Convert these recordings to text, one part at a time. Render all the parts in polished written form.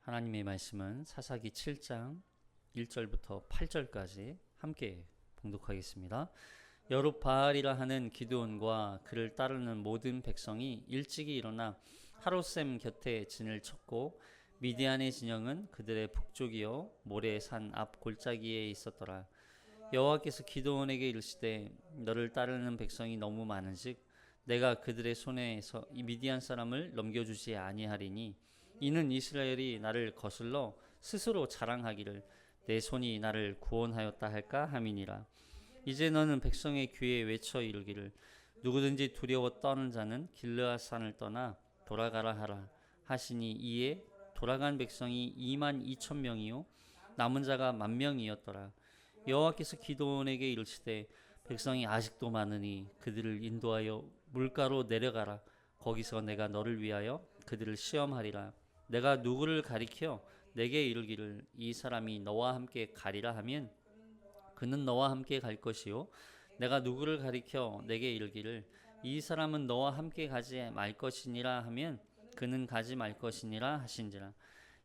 하나님의 말씀은 사사기 7장 1절부터 8절까지 함께 봉독하겠습니다. 여룹바알이라 하는 기드온과 그를 따르는 모든 백성이 일찍이 일어나 하롯셈 곁에 진을 쳤고 미디안의 진영은 그들의 북쪽이요 모레산 앞 골짜기에 있었더라. 여호와께서 기드온에게 이르시되 너를 따르는 백성이 너무 많은즉 내가 그들의 손에서 이 미디안 사람을 넘겨주지 아니하리니 이는 이스라엘이 나를 거슬러 스스로 자랑하기를 내 손이 나를 구원하였다 할까 함이니라. 이제 너는 백성의 귀에 외쳐 이르기를 누구든지 두려워 떠는 자는 길르앗산을 떠나 돌아가라 하라 하시니 이에 돌아간 백성이 2만 2천 명이요 남은 자가 10,000명이었더라. 여호와께서 기드온에게 이르시되 백성이 아직도 많으니 그들을 인도하여 물가로 내려가라. 거기서 내가 너를 위하여 그들을 시험하리라. 내가 누구를 가리켜 내게 이르기를 이 사람이 너와 함께 가리라 하면 그는 너와 함께 갈 것이요 내가 누구를 가리켜 내게 이르기를 이 사람은 너와 함께 가지 말 것이니라 하면 그는 가지 말 것이니라 하신지라.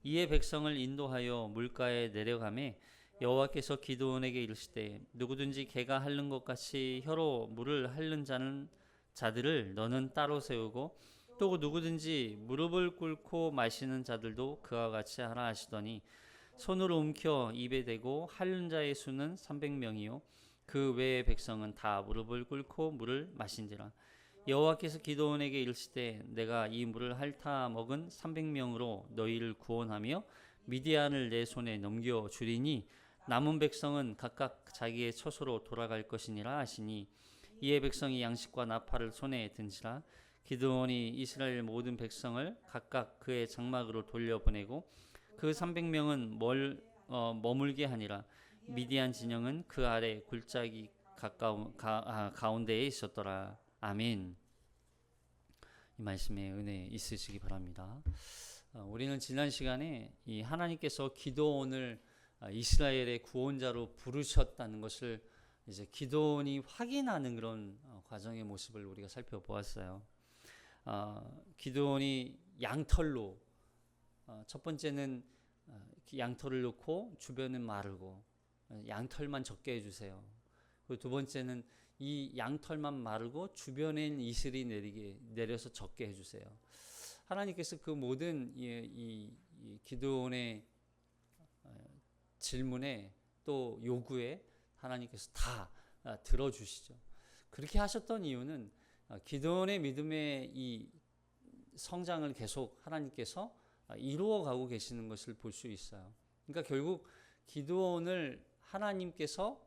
이에 백성을 인도하여 물가에 내려가매 여호와께서 기드온에게 이르시되 누구든지 개가 핥는 것 같이 혀로 물을 핥는 자들을 너는 따로 세우고 또 누구든지 무릎을 꿇고 마시는 자들도 그와 같이 하라 하시더니 손으로 움켜 입에 대고 핥는 자의 수는 300명이요 그 외의 백성은 다 무릎을 꿇고 물을 마신지라. 여호와께서 기드온에게 이르시되 내가 이 물을 핥아 먹은 300명으로 너희를 구원하며 미디안을 내 손에 넘겨 주리니 남은 백성은 각각 자기의 처소로 돌아갈 것이니라 하시니 이에 백성이 양식과 나팔을 손에 든지라. 기드온이 이스라엘 모든 백성을 각각 그의 장막으로 돌려보내고 그 300명은 머물게 하니라. 미디안 진영은 그 아래 골짜기 가운데에 있었더라. 아멘. 이 말씀에 은혜 있으시기 바랍니다. 우리는 지난 시간에 이 하나님께서 기드온을 이스라엘의 구원자로 부르셨다는 것을 이제 기드온이 확인하는 그런 과정의 모습을 우리가 살펴보았어요. 기드온이 양털로 첫 번째는 양털을 넣고 주변은 마르고 양털만 적게 해주세요. 그리고 두 번째는 이 양털만 마르고 주변엔 이슬이 내려서 적게 해주세요. 하나님께서 그 모든 이 기드온의 질문에 또 요구에 하나님께서 다 들어주시죠. 그렇게 하셨던 이유는 기드온의 믿음의 이 성장을 계속 하나님께서 이루어가고 계시는 것을 볼 수 있어요. 그러니까 결국 기드온을 하나님께서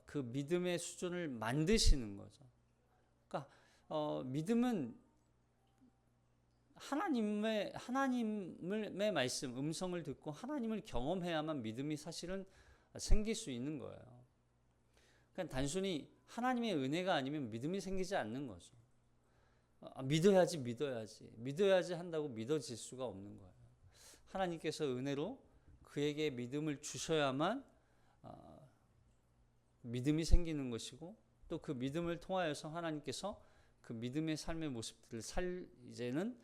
그 믿음의 수준을 만드시는 거죠. 그러니까 믿음은 하나님의 말씀, 음성을 듣고 하나님을 경험해야만 믿음이 사실은 생길 수 있는 거예요. 그냥 단순히 하나님의 은혜가 아니면 믿음이 생기지 않는 거죠. 믿어야지 한다고 믿어질 수가 없는 거예요. 하나님께서 은혜로 그에게 믿음을 주셔야만 믿음이 생기는 것이고 또 그 믿음을 통하여서 하나님께서 그 믿음의 삶의 모습들을 이제는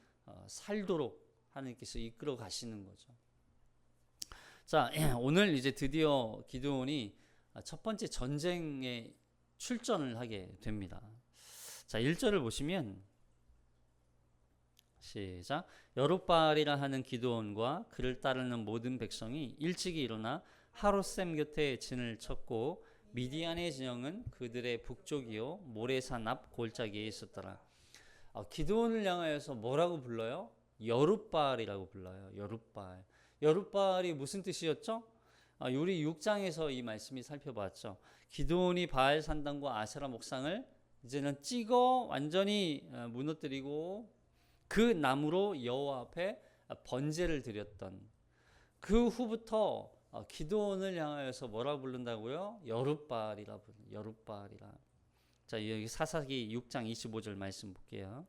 살도록 하나님께서 이끌어 가시는 거죠. 자, 오늘 이제 드디어 기드온이 첫 번째 전쟁에 출전을 하게 됩니다. 자, 1절을 보시면 시작. 여룹바알이라 하는 기드온과 그를 따르는 모든 백성이 일찍이 일어나 하롯셈 곁에 진을 쳤고 미디안의 진영은 그들의 북쪽이요 모레산 앞 골짜기에 있었더라. 기드온을 향하여서 뭐라고 불러요? 여룹바알이라고 불러요. 여룹바알이 무슨 뜻이었죠? 우리 6장에서 이 말씀이 살펴봤죠. 기드온이 바알 산당과 아세라 목상을 이제는 찍어 완전히 무너뜨리고 그 나무로 여호와 앞에 번제를 드렸던 그 후부터 기드온을 향하여서 뭐라고 부른다고요? 여룹바알이라. 자, 여기 사사기 6장 25절 말씀 볼게요.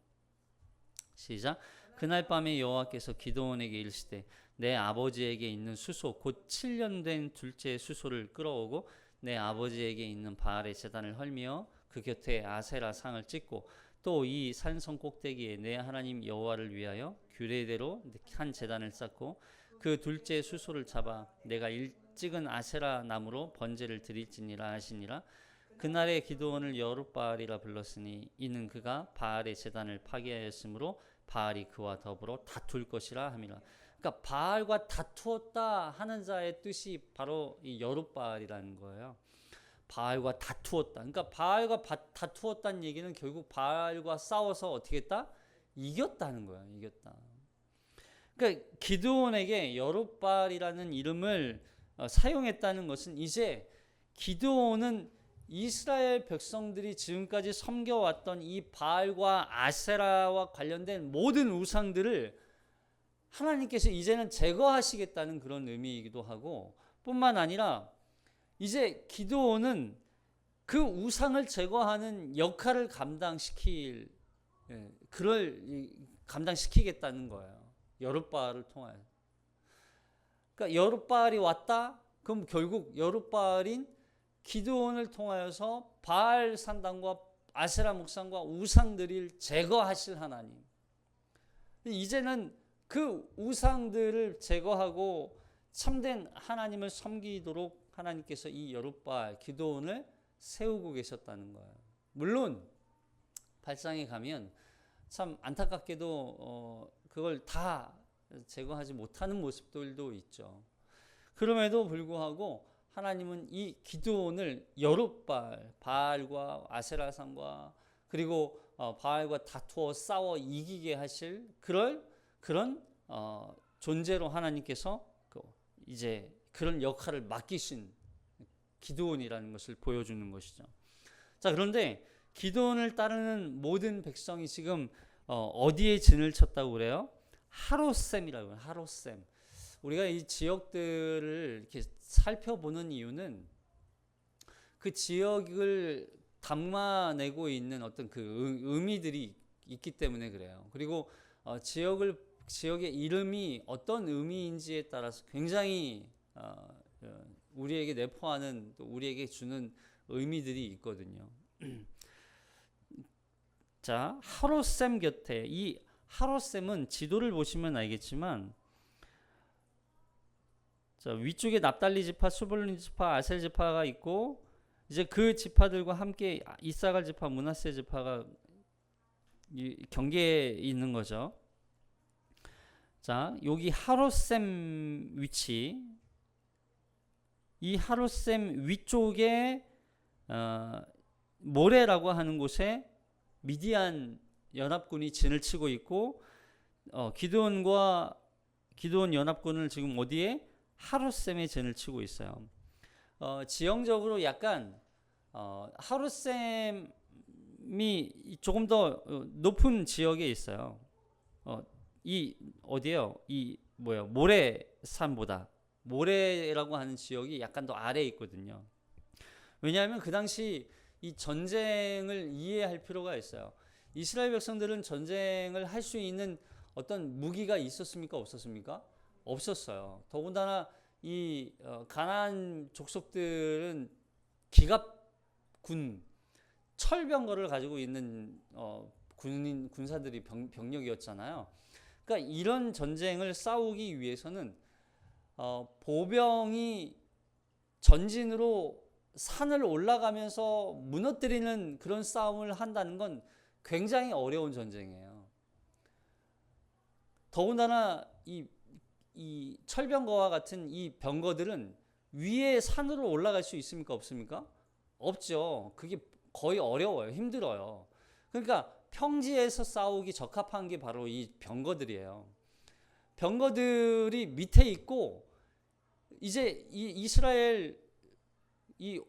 시작. 그날 밤에 여호와께서 기드온에게 이르시되 내 아버지에게 있는 수소 곧 7년 된 둘째 수소를 끌어오고 내 아버지에게 있는 바알의 제단을 헐며 그 곁에 아세라 상을 찍고 또 이 산성 꼭대기에 내 하나님 여호와를 위하여 규례대로 한 제단을 쌓고 그 둘째 수소를 잡아 내가 찍은 아세라 나무로 번제를 드릴지니라 하시니라. 그날에 기드온을 여룻바알이라 불렀으니 이는 그가 바알의 제단을 파괴하였으므로 바알이 그와 더불어 다툴 것이라 함이라. 그러니까 바알과 다투었다 하는 자의 뜻이 바로 이 여룻바알이라는 거예요. 바알과 다투었다. 그러니까 바알과 다투었다는 얘기는 결국 바알과 싸워서 어떻게 했다? 이겼다는 거야. 이겼다. 그러니까 기드온에게 여룻바알이라는 이름을 사용했다는 것은 이제 기드온은 이스라엘 백성들이 지금까지 섬겨왔던 이 바알과 아세라와 관련된 모든 우상들을 하나님께서 이제는 제거하시겠다는 그런 의미이기도 하고, 뿐만 아니라 이제 기드온은 그 우상을 제거하는 역할을 감당시키겠다는 거예요. 여룻바알을 통하여. 그러니까 여룻바알이 왔다. 그럼 결국 여룻바알인 기드온을 통하여서 바알 산당과 아세라 목상과 우상들을 제거하실 하나님. 이제는 그 우상들을 제거하고 참된 하나님을 섬기도록 하나님께서 이 여룻바알 기드온을 세우고 계셨다는 거예요. 물론 발상에 가면 참 안타깝게도 그걸 다 제거하지 못하는 모습들도 있죠. 그럼에도 불구하고 하나님은 이 기드온을 여룻바알, 바알과 아세라상과 그리고 바알과 다투어 싸워 이기게 하실 그런 존재로 하나님께서 이제 그런 역할을 맡기신 기드온이라는 것을 보여주는 것이죠. 자, 그런데 기드온을 따르는 모든 백성이 지금 어디에 진을 쳤다고 그래요? 하롯셈이라고 해요. 하롯셈. 우리가 이 지역들을 이렇게 살펴보는 이유는 그 지역을 담아내고 있는 어떤 그 의미들이 있기 때문에 그래요. 그리고 지역의 이름이 어떤 의미인지에 따라서 굉장히 우리에게 내포하는, 또 우리에게 주는 의미들이 있거든요. 자, 하롯셈 곁에, 이 하롯셈은 지도를 보시면 알겠지만, 자, 위쪽에 납달리 지파, 수불론 지파, 아셀 지파가 있고, 이제 그 지파들과 함께 이사갈 지파, 므낫세 지파가 경계에 있는 거죠. 자, 여기 하롯셈 위치, 이 하롯셈 위쪽에 모레라고 하는 곳에 미디안 연합군이 진을 치고 있고, 기드온 연합군을 지금 어디에? 하롯셈에 진을 치고 있어요. 지형적으로 약간 하롯셈이 조금 더 높은 지역에 있어요. 이 어디예요? 이 모래산보다, 모래라고 하는 지역이 약간 더 아래에 있거든요. 왜냐하면 그 당시 이 전쟁을 이해할 필요가 있어요. 이스라엘 백성들은 전쟁을 할 수 있는 어떤 무기가 있었습니까? 없었습니까? 없었어요. 더군다나 이 가나안 족속들은 기갑군, 철병거를 가지고 있는 군사들이 병력이었잖아요. 그러니까 이런 전쟁을 싸우기 위해서는 보병이 전진으로 산을 올라가면서 무너뜨리는 그런 싸움을 한다는 건 굉장히 어려운 전쟁이에요. 더군다나 이 철병거와 같은 이 병거들은 위에 산으로 올라갈 수 있습니까? 없습니까? 없죠. 그게 거의 어려워요. 힘들어요. 그러니까 평지에서 싸우기 적합한 게 바로 이 병거들이에요. 병거들이 밑에 있고, 이제 이 이스라엘 이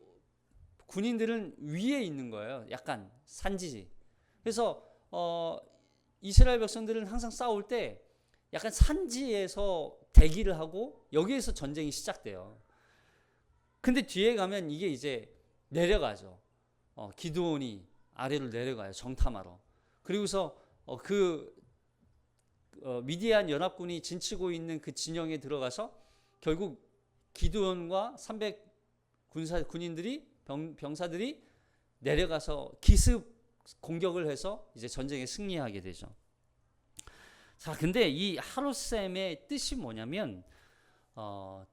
군인들은 위에 있는 거예요. 약간 산지지. 그래서 이스라엘 백성들은 항상 싸울 때 약간 산지에서 대기를 하고 여기에서 전쟁이 시작돼요. 근데 뒤에 가면 이게 이제 내려가죠. 기드온이 아래로 내려가요. 정탐하러. 그리고서 미디안 연합군이 진치고 있는 그 진영에 들어가서 결국 기드온과 300 군인들이 병사들이 내려가서 기습 공격을 해서 이제 전쟁에 승리하게 되죠. 자, 근데 이 하롯셈의 뜻이 뭐냐면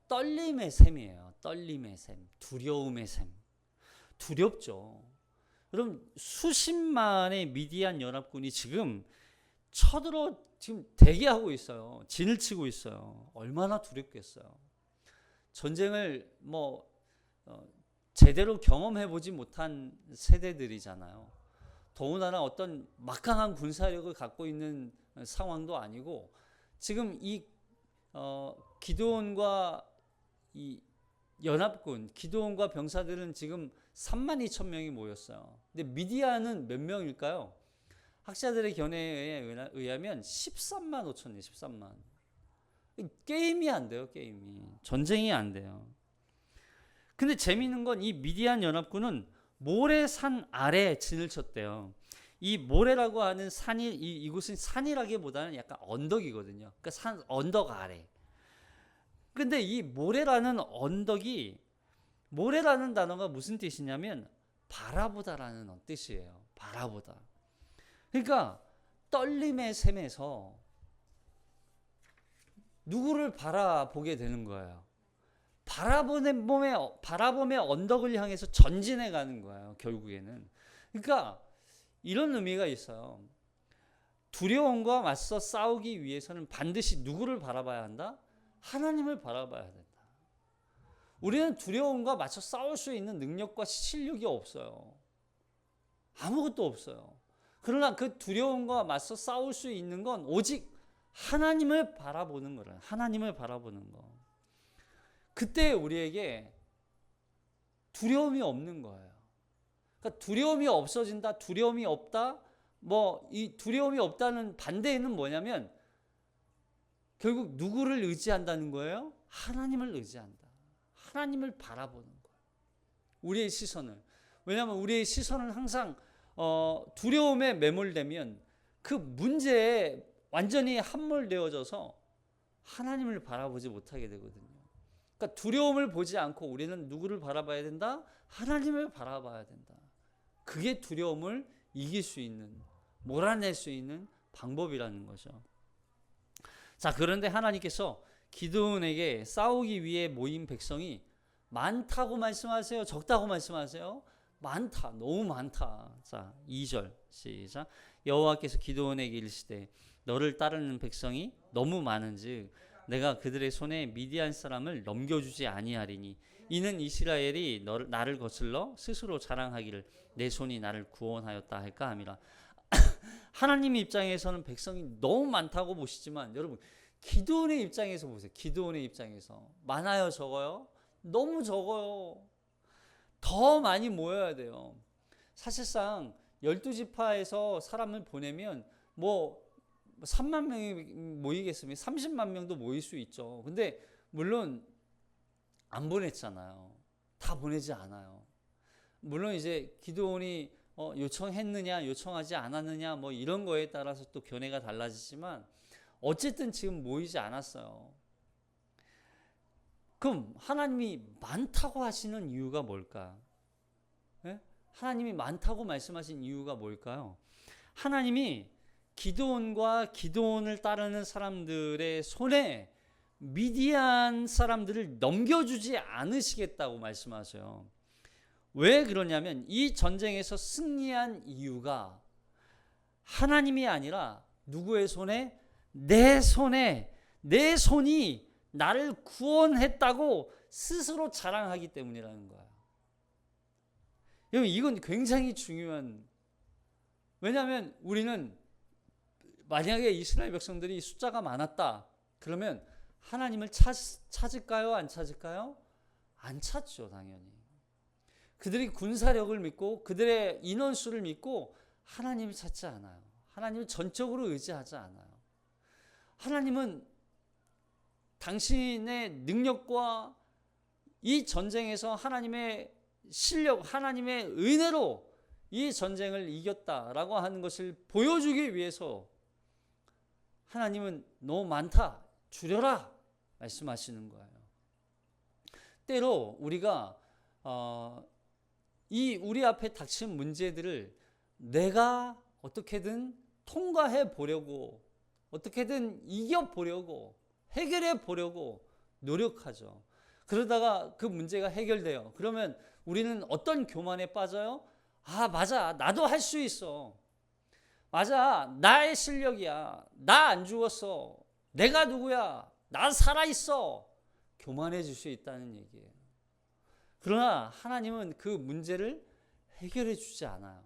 떨림의 셈이에요. 떨림의 셈, 두려움의 셈. 두렵죠. 여러분 수십만의 미디안 연합군이 지금 쳐들어 지금 대기하고 있어요. 진을 치고 있어요. 얼마나 두렵겠어요. 전쟁을 제대로 경험해 보지 못한 세대들이잖아요. 더군다나 어떤 막강한 군사력을 갖고 있는 상황도 아니고 지금 이 기드온과 이 연합군, 기드온과 병사들은 지금 3만 2천 명이 모였어요. 근데 미디안은 몇 명일까요? 학자들의 견해에 의하면 13만 5천이에요. 13만. 게임이 안 돼요. 게임이. 전쟁이 안 돼요. 근데 재미있는 건 이 미디안 연합군은 모래산 아래 진을 쳤대요. 이 모래라고 하는 산이 이곳은 산이라기보다는 약간 언덕이거든요. 그러니까 언덕 아래. 근데 이 모래라는 언덕이 모래라는 단어가 무슨 뜻이냐면 바라보다라는 뜻이에요. 바라보다. 그러니까 떨림의 셈에서 누구를 바라보게 되는 거예요. 바라보며 언덕을 향해서 전진해 가는 거예요. 결국에는. 그러니까 이런 의미가 있어요. 두려움과 맞서 싸우기 위해서는 반드시 누구를 바라봐야 한다? 하나님을 바라봐야 된다. 우리는 두려움과 맞서 싸울 수 있는 능력과 실력이 없어요. 아무것도 없어요. 그러나 그 두려움과 맞서 싸울 수 있는 건 오직 하나님을 바라보는 거예요. 하나님을 바라보는 거. 그때 우리에게 두려움이 없는 거예요. 그러니까 두려움이 없어진다, 두려움이 없다. 이 두려움이 없다는 반대에는 뭐냐면 결국 누구를 의지한다는 거예요? 하나님을 의지한다. 하나님을 바라보는 거예요. 우리의 시선을. 왜냐하면 우리의 시선은 항상 두려움에 매몰되면 그 문제에 완전히 함몰되어져서 하나님을 바라보지 못하게 되거든요. 그러니까 두려움을 보지 않고 우리는 누구를 바라봐야 된다? 하나님을 바라봐야 된다. 그게 두려움을 이길 수 있는, 몰아낼 수 있는 방법이라는 거죠. 자, 그런데 하나님께서 기드온에게 싸우기 위해 모인 백성이 많다고 말씀하세요? 적다고 말씀하세요? 많다. 너무 많다. 자, 2절 시작. 여호와께서 기드온에게 이르시되 너를 따르는 백성이 너무 많은즉 내가 그들의 손에 미디안 사람을 넘겨주지 아니하리니 이는 이스라엘이 나를 거슬러 스스로 자랑하기를 내 손이 나를 구원하였다 할까 함이라. 하나님 입장에서는 백성이 너무 많다고 보시지만 여러분 기드온의 입장에서 보세요. 기드온의 입장에서 많아요, 적어요? 너무 적어요. 더 많이 모여야 돼요. 사실상 12지파에서 사람을 보내면 3만 명이 모이겠으면 30만 명도 모일 수 있죠. 근데 물론 안 보냈잖아요. 다 보내지 않아요. 물론 이제 기드온이 요청했느냐 요청하지 않았느냐 이런 거에 따라서 또 견해가 달라지지만 어쨌든 지금 모이지 않았어요. 그럼 하나님이 많다고 하시는 이유가 뭘까? 네? 하나님이 많다고 말씀하신 이유가 뭘까요? 하나님이 기드온과 기드온을 따르는 사람들의 손에 미디안 사람들을 넘겨주지 않으시겠다고 말씀하세요. 왜 그러냐면 이 전쟁에서 승리한 이유가 하나님이 아니라 누구의 손에? 내 손이 나를 구원했다고 스스로 자랑하기 때문이라는 거야. 여러분 이건 굉장히 중요한, 왜냐하면 우리는 만약에 이스라엘 백성들이 숫자가 많았다 그러면 하나님을 찾을까요? 안 찾을까요? 안 찾죠, 당연히. 그들이 군사력을 믿고 그들의 인원수를 믿고 하나님을 찾지 않아요. 하나님을 전적으로 의지하지 않아요. 하나님은 당신의 능력과 이 전쟁에서 하나님의 실력, 하나님의 은혜로 이 전쟁을 이겼다라고 하는 것을 보여주기 위해서 하나님은 너무 많다, 줄여라 말씀하시는 거예요. 때로 우리가 이 우리 앞에 닥친 문제들을 내가 어떻게든 통과해 보려고, 어떻게든 이겨 보려고, 해결해 보려고 노력하죠. 그러다가 그 문제가 해결돼요. 그러면 우리는 어떤 교만에 빠져요? 아, 맞아. 나도 할 수 있어. 맞아. 나의 실력이야. 나 안 죽었어. 내가 누구야? 나 살아있어. 교만해질 수 있다는 얘기예요. 그러나 하나님은 그 문제를 해결해 주지 않아요.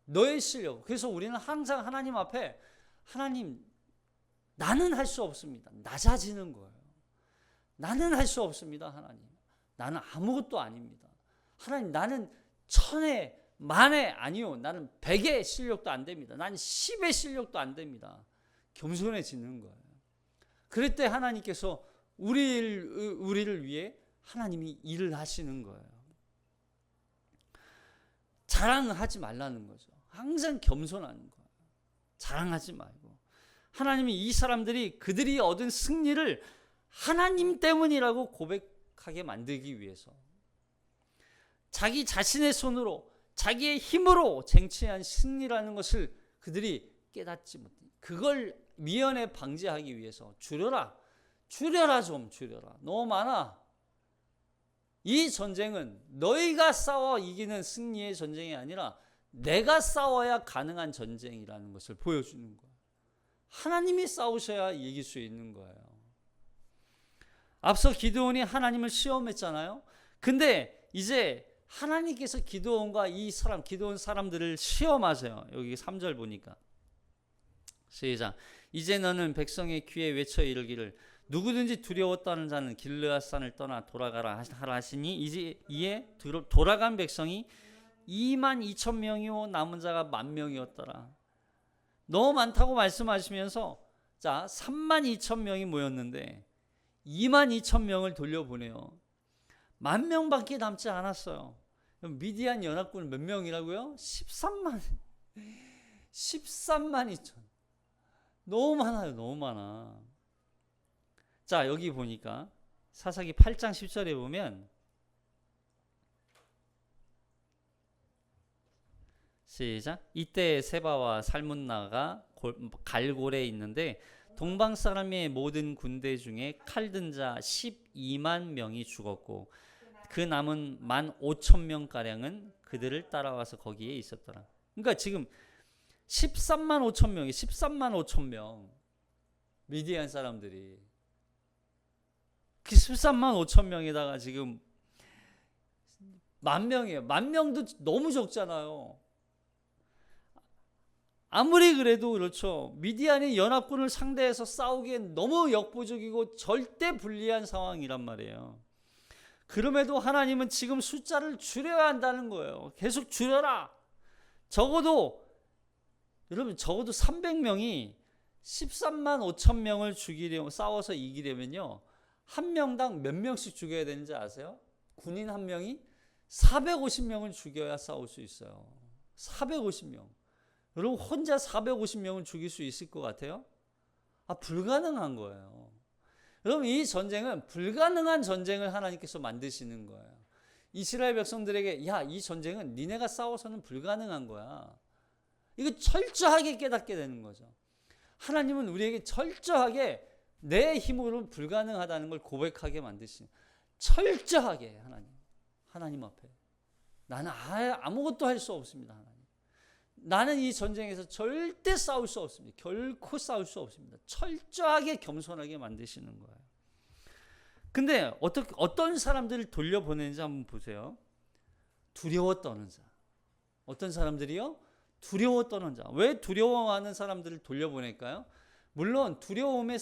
너의 실력. 그래서 우리는 항상 하나님 앞에 하나님, 나는 할 수 없습니다. 낮아지는 거예요. 나는 할 수 없습니다. 하나님. 나는 아무것도 아닙니다. 하나님, 나는 천에 만에 아니요. 나는 100의 실력도 안 됩니다. 나는 10의 실력도 안 됩니다. 겸손해지는 거예요. 그럴 때 하나님께서 우리를 위해 하나님이 일을 하시는 거예요. 자랑하지 말라는 거죠. 항상 겸손하는 거예요. 자랑하지 말고. 하나님이 이 사람들이 그들이 얻은 승리를 하나님 때문이라고 고백하게 만들기 위해서 자기 자신의 손으로 자기의 힘으로 쟁취한 승리라는 것을 그들이 깨닫지 못해. 그걸 미연에 방지하기 위해서 줄여라 좀 줄여라. 너무 많아. 이 전쟁은 너희가 싸워 이기는 승리의 전쟁이 아니라 내가 싸워야 가능한 전쟁이라는 것을 보여주는 거예요. 하나님이 싸우셔야 이길 수 있는 거예요. 앞서 기드온이 하나님을 시험했잖아요. 근데 이제 하나님께서 기드온과 기드온 사람들을 시험하세요. 여기 3절 보니까. 시작. 이제 너는 백성의 귀에 외쳐 이르기를 누구든지 두려웠다는 자는 길르앗산을 떠나 돌아가라 하라 하시니 이에 돌아간 백성이 22,000명이요 남은 자가 10,000명이었더라. 너무 많다고 말씀하시면서 자 32,000명이 모였는데 22,000명을 돌려보내요. 10,000명밖에 남지 않았어요. 미디안 연합군 몇 명이라고요? 13만 2천. 너무 많아요. 너무 많아. 자, 여기 보니까 사사기 8장 10절에 보면 시작. 이때 세바와 살문나가 갈골에 있는데 동방 사람의 모든 군대 중에 칼든 자 12만 명이 죽었고 그 남은 15,000명가량은 그들을 따라와서 거기에 있었더라. 그러니까 지금 13만 5천 명이 13만 5천 명 미디안 사람들이 그 13만 5천 명에다가 지금 10,000명이에요. 10,000명도 너무 적잖아요. 아무리 그래도 그렇죠. 미디안이 연합군을 상대해서 싸우기엔 너무 역부족이고 절대 불리한 상황이란 말이에요. 그럼에도 하나님은 지금 숫자를 줄여야 한다는 거예요. 계속 줄여라. 여러분 적어도 300명이 13만 5천 명을 싸워서 이기려면요. 한 명당 몇 명씩 죽여야 되는지 아세요? 군인 한 명이 450명을 죽여야 싸울 수 있어요. 450명. 여러분 혼자 450명을 죽일 수 있을 것 같아요? 불가능한 거예요. 여러분 이 전쟁은 불가능한 전쟁을 하나님께서 만드시는 거예요. 이스라엘 백성들에게 이 전쟁은 니네가 싸워서는 불가능한 거야. 이거 철저하게 깨닫게 되는 거죠. 하나님은 우리에게 철저하게 내 힘으로는 불가능하다는 걸 고백하게 만드시는 철저하게 하나님 앞에 나는 아무것도 할 수 없습니다. 하나님. 나는 이 전쟁에서 절대 싸울 수 없습니다. 결코 싸울 수 없습니다. 철저하게 겸손하게 만드시는 거예요. 근데 어떤 사람들을 돌려보내는지 한번 보세요. 두려워 떠는 자. 어떤 사람들이요? 두려워 떠는 자. 왜 두려워하는 사람들을 돌려보낼까요? 물론 두려움에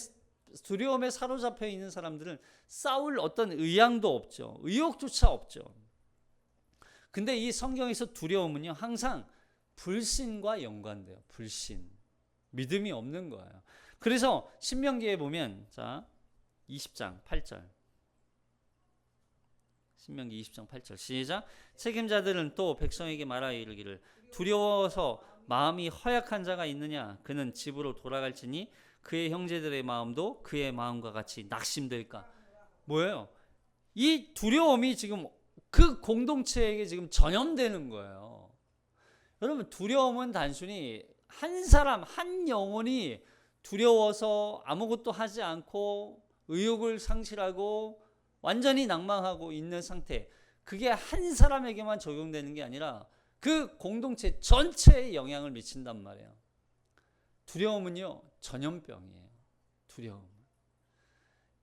사로잡혀 있는 사람들은 싸울 어떤 의향도 없죠. 의욕조차 없죠. 근데 이 성경에서 두려움은요, 항상 불신과 연관돼요. 불신. 믿음이 없는 거예요. 그래서 신명기에 보면, 자, 20장 8절. 신명기 20장 8절. 시작. 책임자들은 또 백성에게 말하여 이르기를 두려워서 마음이 허약한 자가 있느냐? 그는 집으로 돌아갈지니 그의 형제들의 마음도 그의 마음과 같이 낙심될까? 뭐예요? 이 두려움이 지금 그 공동체에게 지금 전염되는 거예요. 여러분 두려움은 단순히 한 사람 한 영혼이 두려워서 아무것도 하지 않고 의욕을 상실하고 완전히 낭망하고 있는 상태, 그게 한 사람에게만 적용되는 게 아니라 그 공동체 전체에 영향을 미친단 말이에요. 두려움은요, 전염병이에요. 두려움.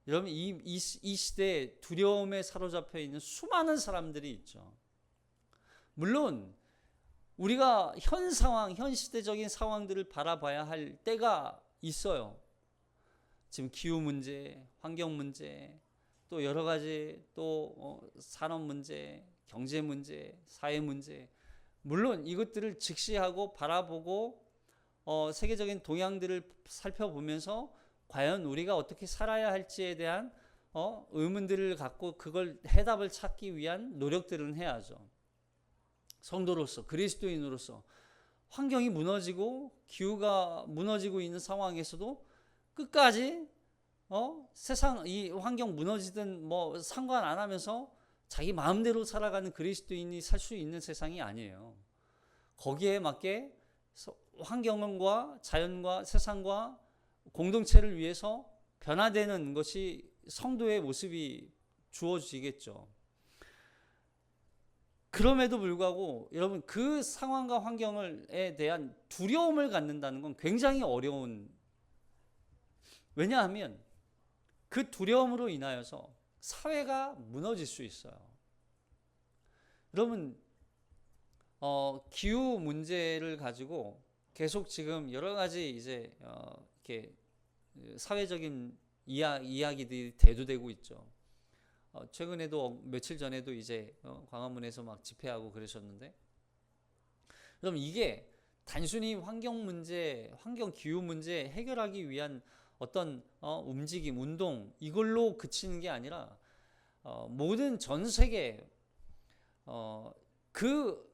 여러분, 이 시대에 두려움에 사로잡혀 있는 수많은 사람들이 있죠. 물론 우리가 현 상황, 현 시대적인 상황들을 바라봐야 할 때가 있어요. 지금 기후 문제, 환경 문제, 또 여러 가지 또 산업 문제, 경제 문제, 사회 문제, 물론 이것들을 직시하고 바라보고 세계적인 동향들을 살펴보면서 과연 우리가 어떻게 살아야 할지에 대한 의문들을 갖고 그걸 해답을 찾기 위한 노력들은 해야죠. 성도로서, 그리스도인으로서 환경이 무너지고 기후가 무너지고 있는 상황에서도 끝까지 세상 이 환경 무너지든 뭐 상관 안 하면서 자기 마음대로 살아가는 그리스도인이 살 수 있는 세상이 아니에요. 거기에 맞게 환경과 자연과 세상과 공동체를 위해서 변화되는 것이 성도의 모습이 주어지겠죠. 그럼에도 불구하고 여러분, 그 상황과 환경에 대한 두려움을 갖는다는 건 굉장히 어려운, 왜냐하면 그 두려움으로 인하여서 사회가 무너질 수 있어요. 여러분, 기후 문제를 가지고 계속 지금 여러 가지 이제 이렇게 사회적인 이야기들이 대두되고 있죠. 최근에도 며칠 전에도 이제 광화문에서 막 집회하고 그러셨는데, 그럼 이게 단순히 환경 문제, 환경 기후 문제 해결하기 위한 어떤 움직임, 운동 이걸로 그치는 게 아니라 모든 전 세계 그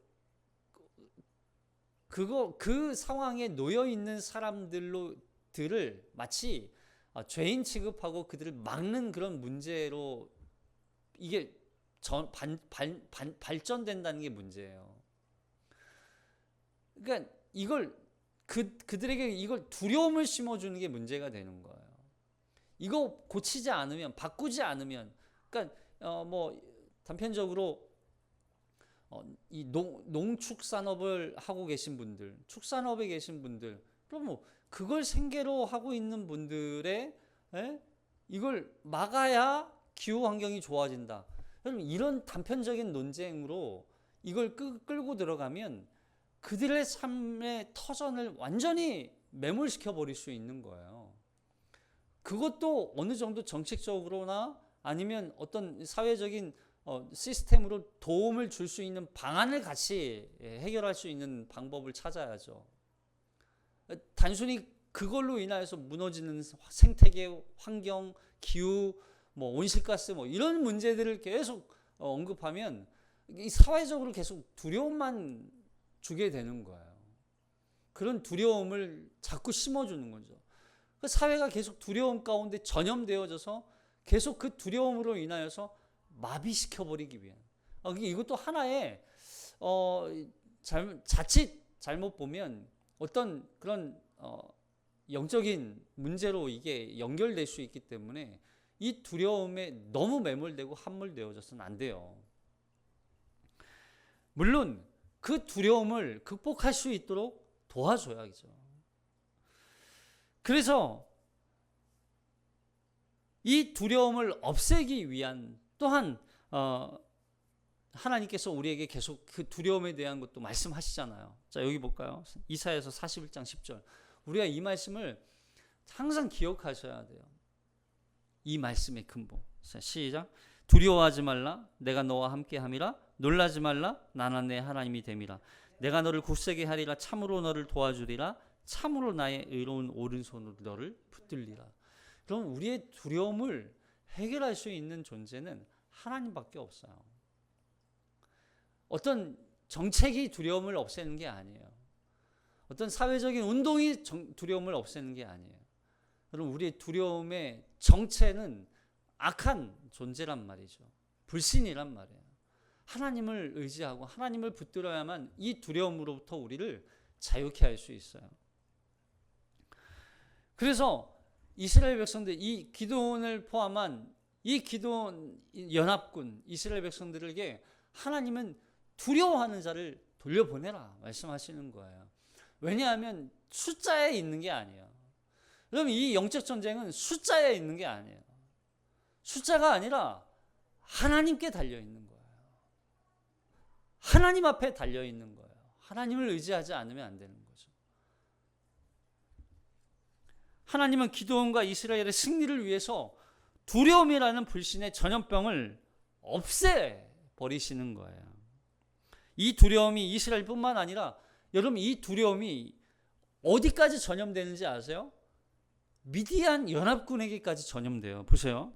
상황에 놓여 있는 사람들을 마치 죄인 취급하고 그들을 막는 그런 문제로 이게 발전된다는 게 문제예요. 그러니까 이걸 그들에게 이걸 두려움을 심어주는 게 문제가 되는 거예요. 이거 고치지 않으면, 바꾸지 않으면, 그러니까 뭐 단편적으로 이 농축산업을 하고 계신 분들, 축산업에 계신 분들, 그럼 뭐 그걸 생계로 하고 있는 분들의 이걸 막아야 기후 환경이 좋아진다. 여러분, 이런 단편적인 논쟁으로 이걸 끌고 들어가면 그들의 삶의 터전을 완전히 매몰시켜 버릴 수 있는 거예요. 그것도 어느 정도 정책적으로나 아니면 어떤 사회적인 시스템으로 도움을 줄 수 있는 방안을 같이 해결할 수 있는 방법을 찾아야죠. 단순히 그걸로 인하여서 무너지는 생태계, 환경, 기후, 뭐 온실가스 뭐 이런 문제들을 계속 언급하면 이 사회적으로 계속 두려움만 주게 되는 거예요. 그런 두려움을 자꾸 심어주는 거죠. 사회가 계속 두려움 가운데 전염되어져서 계속 그 두려움으로 인하여서 마비시켜버리기 위한, 이것도 하나의 자칫 잘못 보면 어떤 그런 영적인 문제로 이게 연결될 수 있기 때문에 이 두려움에 너무 매몰되고 함몰되어져서는 안 돼요. 물론 그 두려움을 극복할 수 있도록 도와줘야죠. 그래서 이 두려움을 없애기 위한 또한 하나님께서 우리에게 계속 그 두려움에 대한 것도 말씀하시잖아요. 자, 여기 볼까요? 이사야서 41장 10절. 우리가 이 말씀을 항상 기억하셔야 돼요. 이 말씀의 근본. 자, 시작. 두려워하지 말라. 내가 너와 함께 함이라. 놀라지 말라. 나는 내 하나님이 됨이라. 내가 너를 굳세게 하리라. 참으로 너를 도와주리라. 참으로 나의 의로운 오른손으로 너를 붙들리라. 그럼 우리의 두려움을 해결할 수 있는 존재는 하나님밖에 없어요. 어떤 정책이 두려움을 없애는 게 아니에요. 어떤 사회적인 운동이 두려움을 없애는 게 아니에요. 여러분, 우리의 두려움의 정체는 악한 존재란 말이죠. 불신이란 말이에요. 하나님을 의지하고 하나님을 붙들어야만 이 두려움으로부터 우리를 자유케 할 수 있어요. 그래서 이스라엘 백성들, 이 기드온을 포함한 이 기드온 연합군 이스라엘 백성들에게 하나님은 두려워하는 자를 돌려보내라 말씀하시는 거예요. 왜냐하면 숫자에 있는 게 아니에요. 그럼 이 영적 전쟁은 숫자에 있는 게 아니에요. 숫자가 아니라 하나님께 달려 있는 거예요. 하나님 앞에 달려 있는 거예요. 하나님을 의지하지 않으면 안 되는 거죠. 하나님은 기드온과 이스라엘의 승리를 위해서 두려움이라는 불신의 전염병을 없애버리시는 거예요. 이 두려움이 이스라엘뿐만 아니라 여러분 이 두려움이 어디까지 전염되는지 아세요? 미디안 연합군에게까지 전염돼요. 보세요.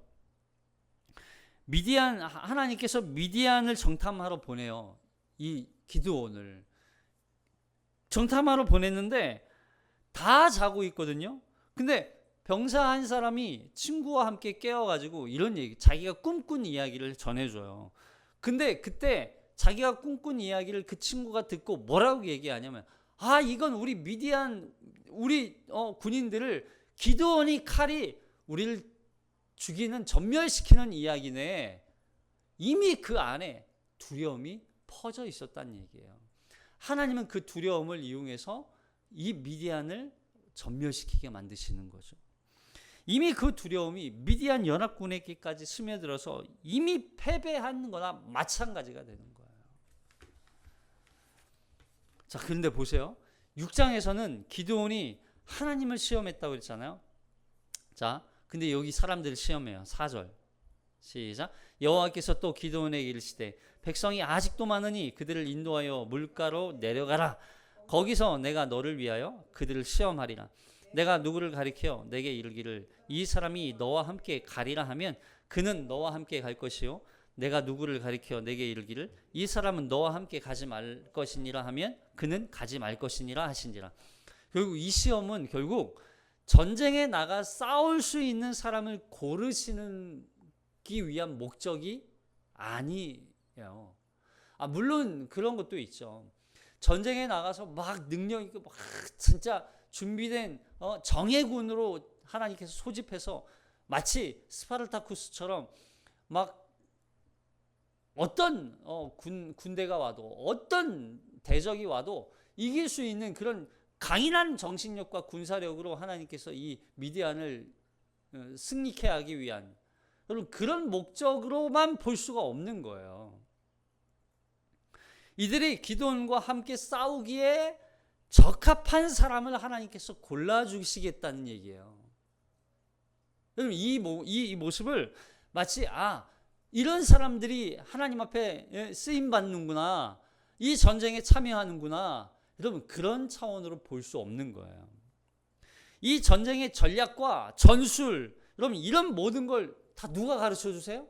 하나님께서 미디안을 정탐하러 보내요. 이 기드온을 정탐하러 보냈는데 다 자고 있거든요. 근데 병사 한 사람이 친구와 함께 깨워가지고 이런 얘기, 자기가 꿈꾼 이야기를 전해줘요. 근데 그때 자기가 꿈꾼 이야기를 그 친구가 듣고 뭐라고 얘기하냐면, 이건 우리 미디안 군인들을 기드온이 칼이 우리를 죽이는 전멸시키는 이야기네. 이미 그 안에 두려움이 퍼져 있었다는 얘기예요. 하나님은 그 두려움을 이용해서 이 미디안을 전멸시키게 만드시는 거죠. 이미 그 두려움이 미디안 연합군에게까지 스며들어서 이미 패배한 거나 마찬가지가 되는 거예요. 자, 그런데 보세요. 6장에서는 기드온이 하나님을 시험했다고 그랬잖아요. 자, 근데 여기 사람들을 시험해요. 4절 시작. 여호와께서 또 기드온에게 이르시되 백성이 아직도 많으니 그들을 인도하여 물가로 내려가라. 거기서 내가 너를 위하여 그들을 시험하리라. 내가 누구를 가리켜 내게 이르기를 이 사람이 너와 함께 가리라 하면 그는 너와 함께 갈 것이요, 내가 누구를 가리켜 내게 이르기를 이 사람은 너와 함께 가지 말 것이니라 하면 그는 가지 말 것이니라 하신지라. 결국 이 시험은 결국 전쟁에 나가 싸울 수 있는 사람을 고르시기 위한 목적이 아니에요. 물론 그런 것도 있죠. 전쟁에 나가서 막 능력 있고 막 진짜 준비된 정예군으로 하나님께서 소집해서 마치 스파르타쿠스처럼 막 어떤 군대가 와도 어떤 대적이 와도 이길 수 있는 그런 강인한 정신력과 군사력으로 하나님께서 이 미디안을 승리케 하기 위한 여러분 그런 목적으로만 볼 수가 없는 거예요. 이들이 기드온과 함께 싸우기에 적합한 사람을 하나님께서 골라주시겠다는 얘기예요. 여러분 이 모습을 마치 이런 사람들이 하나님 앞에 쓰임 받는구나, 이 전쟁에 참여하는구나, 여러분 그런 차원으로 볼 수 없는 거예요. 이 전쟁의 전략과 전술, 여러분 이런 모든 걸 다 누가 가르쳐 주세요?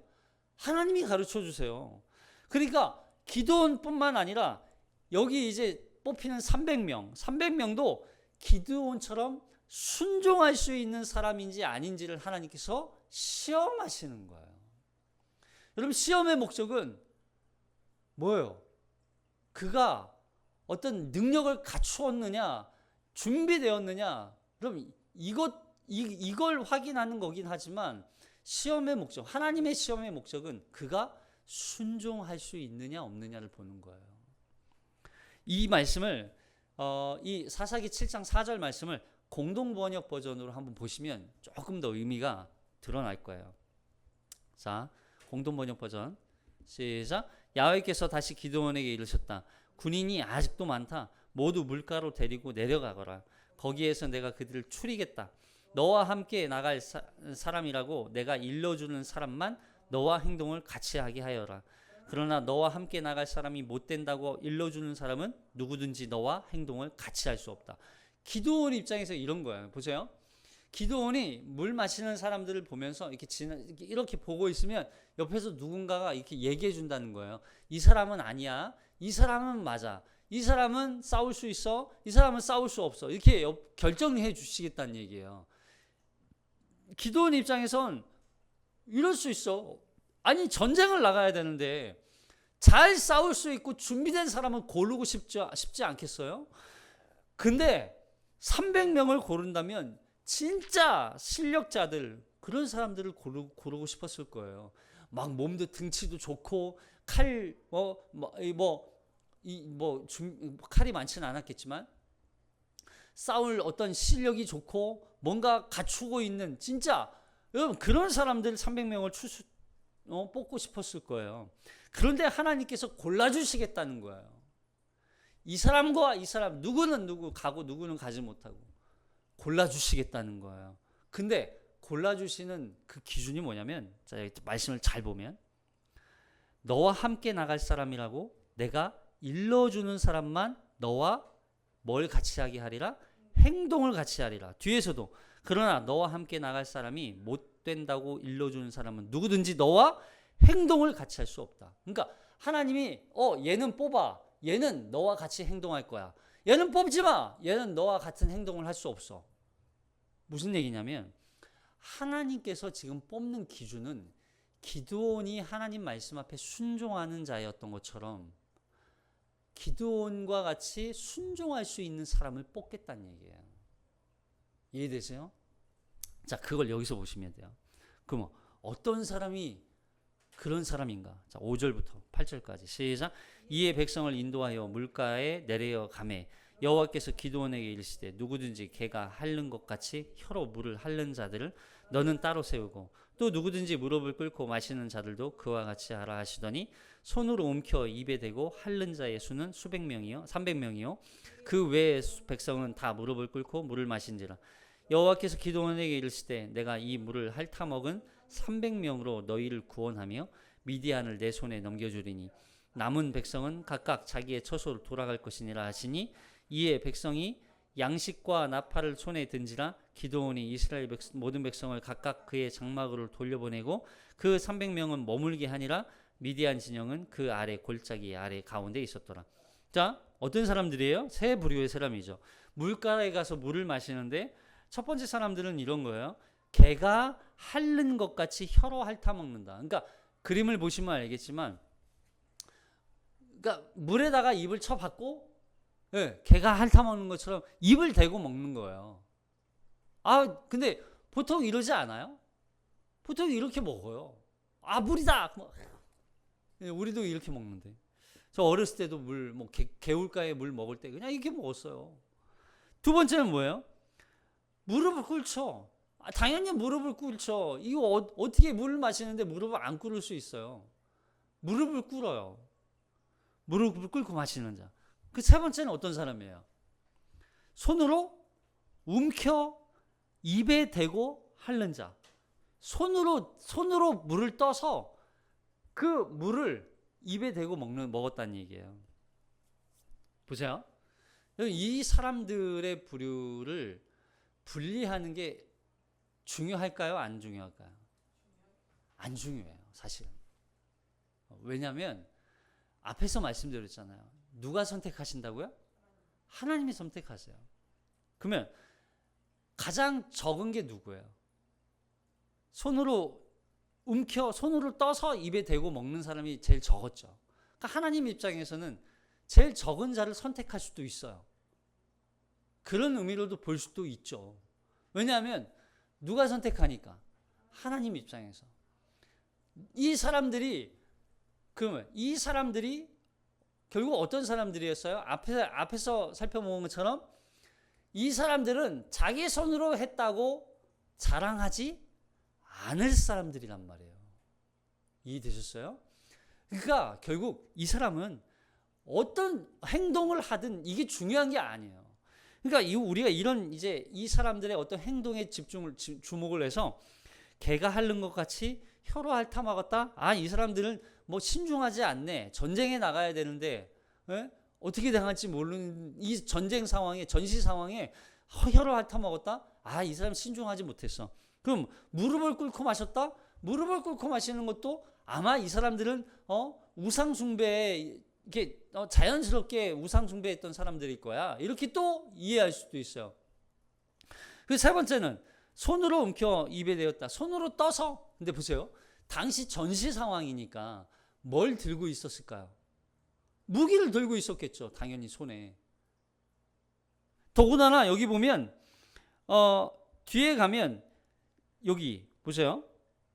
하나님이 가르쳐 주세요. 그러니까 기드온뿐만 아니라 여기 이제 뽑히는 300명도 기드온처럼 순종할 수 있는 사람인지 아닌지를 하나님께서 시험하시는 거예요. 여러분 시험의 목적은 뭐예요? 그가 어떤 능력을 갖추었느냐, 준비되었느냐, 그럼 이걸 확인하는 거긴 하지만 시험의 목적, 하나님의 시험의 목적은 그가 순종할 수 있느냐 없느냐를 보는 거예요. 이 말씀을 이 사사기 7장 4절 말씀을 공동번역 버전으로 한번 보시면 조금 더 의미가 드러날 거예요. 자, 공동번역 버전 시작. 야훼께서 다시 기드온에게 이르셨다. 군인이 아직도 많다. 모두 물가로 데리고 내려가거라. 거기에서 내가 그들을 추리겠다. 너와 함께 나갈 사람이라고 내가 일러주는 사람만 너와 행동을 같이 하게 하여라. 그러나 너와 함께 나갈 사람이 못 된다고 일러주는 사람은 누구든지 너와 행동을 같이 할 수 없다. 기드온 입장에서 이런 거예요. 보세요. 기드온이 물 마시는 사람들을 보면서 이렇게 보고 있으면 옆에서 누군가가 이렇게 얘기해 준다는 거예요. 이 사람은 아니야. 이 사람은 맞아. 이 사람은 싸울 수 있어. 이 사람은 싸울 수 없어. 이렇게 결정해 주시겠다는 얘기예요. 기드온 입장에선 이럴 수 있어. 아니 전쟁을 나가야 되는데 잘 싸울 수 있고 준비된 사람은 고르고 싶지 않겠어요? 근데 300명을 고른다면 진짜 실력자들, 그런 사람들을 고르고 싶었을 거예요. 막 몸도 등치도 좋고 칼이 많지는 않았겠지만 싸울 어떤 실력이 좋고 뭔가 갖추고 있는, 진짜 여러분 그런 사람들 300명을 뽑고 싶었을 거예요. 그런데 하나님께서 골라주시겠다는 거예요. 이 사람과 이 사람, 누구는 누구 가고 누구는 가지 못하고 골라주시겠다는 거예요. 근데 골라주시는 그 기준이 뭐냐면, 자, 말씀을 잘 보면, 너와 함께 나갈 사람이라고 내가 일러주는 사람만 너와 뭘 같이 하게 하리라? 행동을 같이 하리라. 뒤에서도 그러나 너와 함께 나갈 사람이 못 된다고 일러주는 사람은 누구든지 너와 행동을 같이 할 수 없다. 그러니까 하나님이 얘는 뽑아, 얘는 너와 같이 행동할 거야, 얘는 뽑지 마, 얘는 너와 같은 행동을 할 수 없어. 무슨 얘기냐면, 하나님께서 지금 뽑는 기준은 기드온이 하나님 말씀 앞에 순종하는 자였던 것처럼 기드온과 같이 순종할 수 있는 사람을 뽑겠다는 얘기예요. 이해되세요? 자, 그걸 여기서 보시면 돼요. 그럼 어떤 사람이 그런 사람인가? 자, 5절부터 8절까지 시작. 이에 백성을 인도하여 물가에 내려 가매 여호와께서 기드온에게 이르시되 누구든지 개가 핥는 것 같이 혀로 물을 핥는 자들을 너는 따로 세우고 또 누구든지 무릎을 꿇고 마시는 자들도 그와 같이 하라 하시더니 손으로 움켜 입에 대고 핥는 자의 수는 수백 명이요 300명이요 그 외의 백성은 다 무릎을 꿇고 물을 마신지라. 여호와께서 기드온에게 이르시되 내가 이 물을 핥아 먹은 300명으로 너희를 구원하며 미디안을 내 손에 넘겨주리니 남은 백성은 각각 자기의 처소로 돌아갈 것이니라 하시니 이에 백성이 양식과 나팔을 손에 든지라. 기드온이 이스라엘 모든 백성을 각각 그의 장막으로 돌려보내고 그 300명은 머물게 하니라. 미디안 진영은 그 아래 골짜기 아래 가운데 있었더라. 자, 어떤 사람들이에요? 세 부류의 사람이죠. 물가에 가서 물을 마시는데 첫 번째 사람들은 이런 거예요. 개가 핥는 것 같이 혀로 핥아 먹는다. 그러니까 그림을 보시면 알겠지만, 그러니까 물에다가 입을 쳐박고, 예, 개가 핥아 먹는 것처럼 입을 대고 먹는 거예요. 아, 근데 보통 이러지 않아요? 보통 이렇게 먹어요. 아, 물이다. 예, 우리도 이렇게 먹는데. 저 어렸을 때도 물, 개울가에 물 먹을 때 그냥 이렇게 먹었어요. 두 번째는 뭐예요? 무릎을 꿇죠. 당연히 무릎을 꿇죠. 이거 어떻게 물을 마시는데 무릎을 안 꿇을 수 있어요? 무릎을 꿇어요. 무릎을 꿇고 마시는 자. 그 세 번째는 어떤 사람이에요? 손으로 움켜 입에 대고 핥는 자. 손으로 물을 떠서 그 물을 입에 대고 먹었다는 얘기예요. 보세요. 이 사람들의 부류를 분리하는 게 중요할까요? 안 중요할까요? 안 중요해요, 사실은. 왜냐하면 앞에서 말씀드렸잖아요. 누가 선택하신다고요? 하나님이 선택하세요. 그러면 가장 적은 게 누구예요? 손으로 떠서 입에 대고 먹는 사람이 제일 적었죠. 그러니까 하나님 입장에서는 제일 적은 자를 선택할 수도 있어요. 그런 의미로도 볼 수도 있죠. 왜냐하면 누가 선택하니까? 하나님 입장에서. 이 사람들이 결국 어떤 사람들이었어요? 앞에서 살펴본 것처럼 이 사람들은 자기 손으로 했다고 자랑하지 않을 사람들이란 말이에요. 이해되셨어요? 그러니까 결국 이 사람은 어떤 행동을 하든 이게 중요한 게 아니에요. 그러니까 우리가 이 사람들의 어떤 행동에 주목을 해서 개가 핥는 것 같이 혀로 핥아 먹었다. 아, 이 사람들은 신중하지 않네. 전쟁에 나가야 되는데 어떻게 당할지 모르는 이 전시 상황에 혀로 핥아 먹었다. 아, 이 사람 신중하지 못했어. 그럼 무릎을 꿇고 마셨다. 무릎을 꿇고 마시는 것도 아마 이 사람들은 우상 숭배에 이렇게 자연스럽게 우상 숭배했던 사람들일 거야. 이렇게 또 이해할 수도 있어요. 그 세 번째는 손으로 움켜 입에 대었다. 손으로 떠서. 근데 보세요. 당시 전시 상황이니까 뭘 들고 있었을까요? 무기를 들고 있었겠죠. 당연히 손에. 더군다나 여기 보면 뒤에 가면 여기 보세요.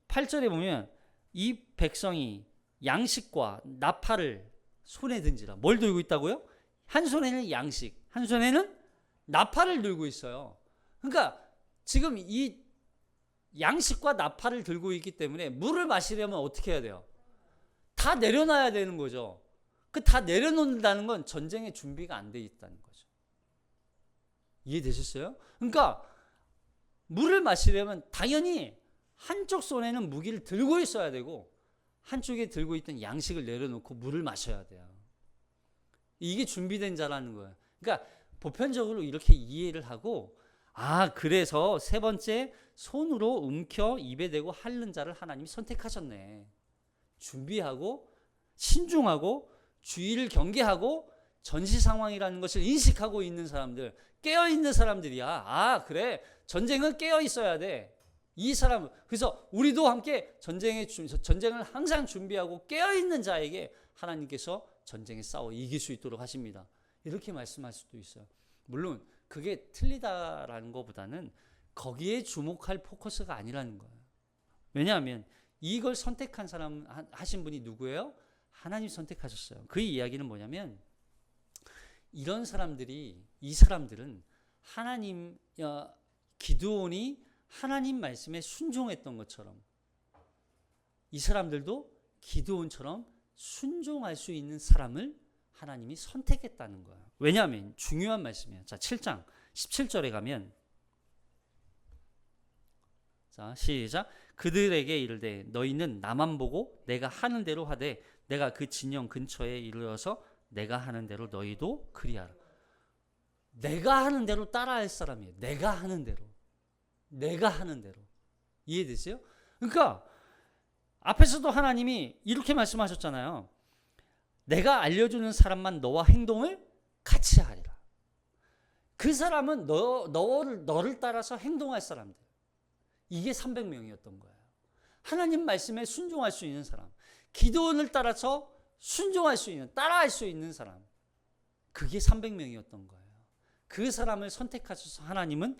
8절에 보면 이 백성이 양식과 나팔을 손에 든지라. 뭘 들고 있다고요? 한 손에는 양식, 한 손에는 나팔을 들고 있어요. 그러니까 지금 이 양식과 나팔을 들고 있기 때문에 물을 마시려면 어떻게 해야 돼요? 다 내려놔야 되는 거죠. 그 다 내려놓는다는 건 전쟁의 준비가 안 돼 있다는 거죠. 이해되셨어요? 그러니까 물을 마시려면 당연히 한쪽 손에는 무기를 들고 있어야 되고 한쪽에 들고 있던 양식을 내려놓고 물을 마셔야 돼요. 이게 준비된 자라는 거예요. 그러니까 보편적으로 이렇게 이해를 하고, 그래서 세 번째, 손으로 움켜 입에 대고 핥는 자를 하나님이 선택하셨네. 준비하고 신중하고 주의를 경계하고 전시 상황이라는 것을 인식하고 있는 사람들, 깨어있는 사람들이야. 그래, 전쟁은 깨어있어야 돼. 이 사람, 그래서 우리도 함께 전쟁을 항상 준비하고 깨어있는 자에게 하나님께서 전쟁에 싸워 이길 수 있도록 하십니다. 이렇게 말씀할 수도 있어요. 물론 그게 틀리다라는 것보다는 거기에 주목할 포커스가 아니라는 거예요. 왜냐하면 이걸 선택한 사람 하신 분이 누구예요? 하나님 선택하셨어요. 그 이야기는 뭐냐면 이런 사람들이, 이 사람들은 하나님, 기드온이 하나님 말씀에 순종했던 것처럼 이 사람들도 기드온처럼 순종할 수 있는 사람을 하나님이 선택했다는 거예요. 왜냐하면 중요한 말씀이에요. 자, 7장 17절에 가면, 자, 시작. 그들에게 이르되 너희는 나만 보고 내가 하는 대로 하되 내가 그 진영 근처에 이르러서 내가 하는 대로 너희도 그리하라. 내가 하는 대로 따라할 사람이에요. 내가 하는 대로. 이해되세요? 그러니까 앞에서도 하나님이 이렇게 말씀하셨잖아요. 내가 알려주는 사람만 너와 행동을 같이 하리라. 그 사람은 너를 따라서 행동할 사람들. 이게 300명이었던 거예요. 하나님 말씀에 순종할 수 있는 사람, 기도원을 따라서 순종할 수 있는, 따라할 수 있는 사람, 그게 300명이었던 거예요. 그 사람을 선택하셔서 하나님은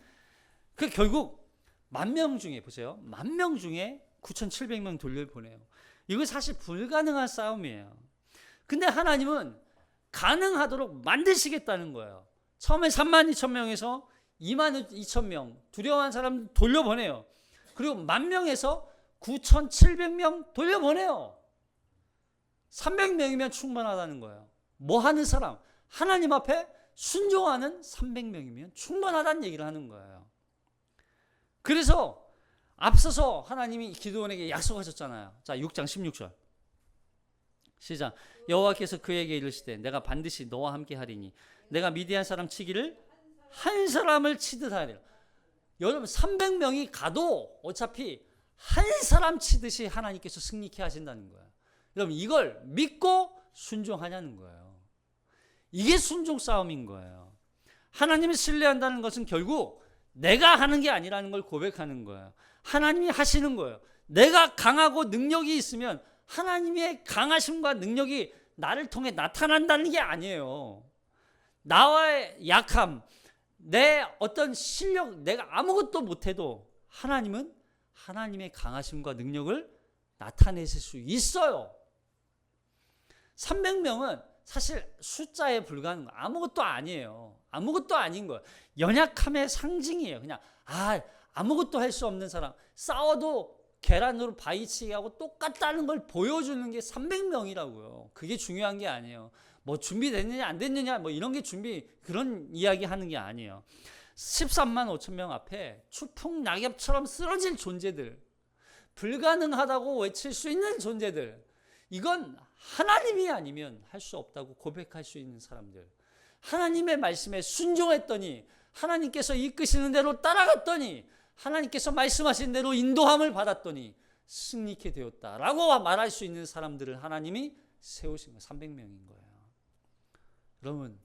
결국 10,000명 중에, 보세요, 10,000명 중에 9,700명 돌려보내요. 이거 사실 불가능한 싸움이에요. 근데 하나님은 가능하도록 만드시겠다는 거예요. 처음에 32,000명에서 22,000명 두려워한 사람 돌려보내요. 그리고 10,000명에서 9,700명 돌려보내요. 300명이면 충분하다는 거예요. 뭐 하는 사람? 하나님 앞에 순종하는 300명이면 충분하다는 얘기를 하는 거예요. 그래서 앞서서 하나님이 기드온에게 약속하셨잖아요. 자, 6장 16절 시작. 여호와께서 그에게 이르시되 내가 반드시 너와 함께 하리니 내가 미디안 사람 치기를 한 사람을 치듯 하리라. 여러분 300명이 가도 어차피 한 사람 치듯이 하나님께서 승리케 하신다는 거예요. 여러분 이걸 믿고 순종하냐는 거예요. 이게 순종 싸움인 거예요. 하나님을 신뢰한다는 것은 결국 내가 하는 게 아니라는 걸 고백하는 거예요. 하나님이 하시는 거예요. 내가 강하고 능력이 있으면 하나님의 강하심과 능력이 나를 통해 나타난다는 게 아니에요. 나와의 약함, 내 어떤 실력, 내가 아무것도 못해도 하나님은 하나님의 강하심과 능력을 나타내실 수 있어요. 300명은 사실 숫자에 불과한 거 아무것도 아니에요. 아무것도 아닌 거예요. 연약함의 상징이에요. 그냥 아무것도 할 수 없는 사람, 싸워도 계란으로 바위치기 하고 똑같다는 걸 보여주는 게 300명이라고요. 그게 중요한 게 아니에요. 뭐 준비됐느냐 안 됐느냐 뭐 이런 게 그런 이야기 하는 게 아니에요. 13만 5천 명 앞에 추풍 낙엽처럼 쓰러질 존재들, 불가능하다고 외칠 수 있는 존재들, 이건 하나님이 아니면 할 수 없다고 고백할 수 있는 사람들, 하나님의 말씀에 순종했더니 하나님께서 이끄시는 대로 따라갔더니 하나님께서 말씀하신 대로 인도함을 받았더니 승리케 되었다라고 말할 수 있는 사람들을 하나님이 세우신 거예요. 300명인 거예요. 여러분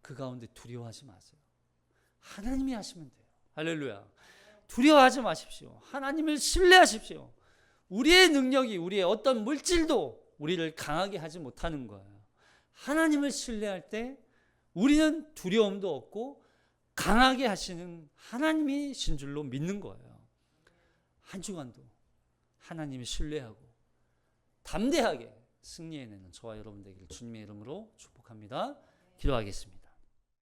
그 가운데 두려워하지 마세요. 하나님이 하시면 돼요. 할렐루야. 두려워하지 마십시오. 하나님을 신뢰하십시오. 우리의 능력이, 우리의 어떤 물질도 우리를 강하게 하지 못하는 거예요. 하나님을 신뢰할 때 우리는 두려움도 없고 강하게 하시는 하나님이신 줄로 믿는 거예요. 한 주간도 하나님을 신뢰하고 담대하게 승리해내는 저와 여러분 되기를 주님의 이름으로 축복합니다. 기도하겠습니다.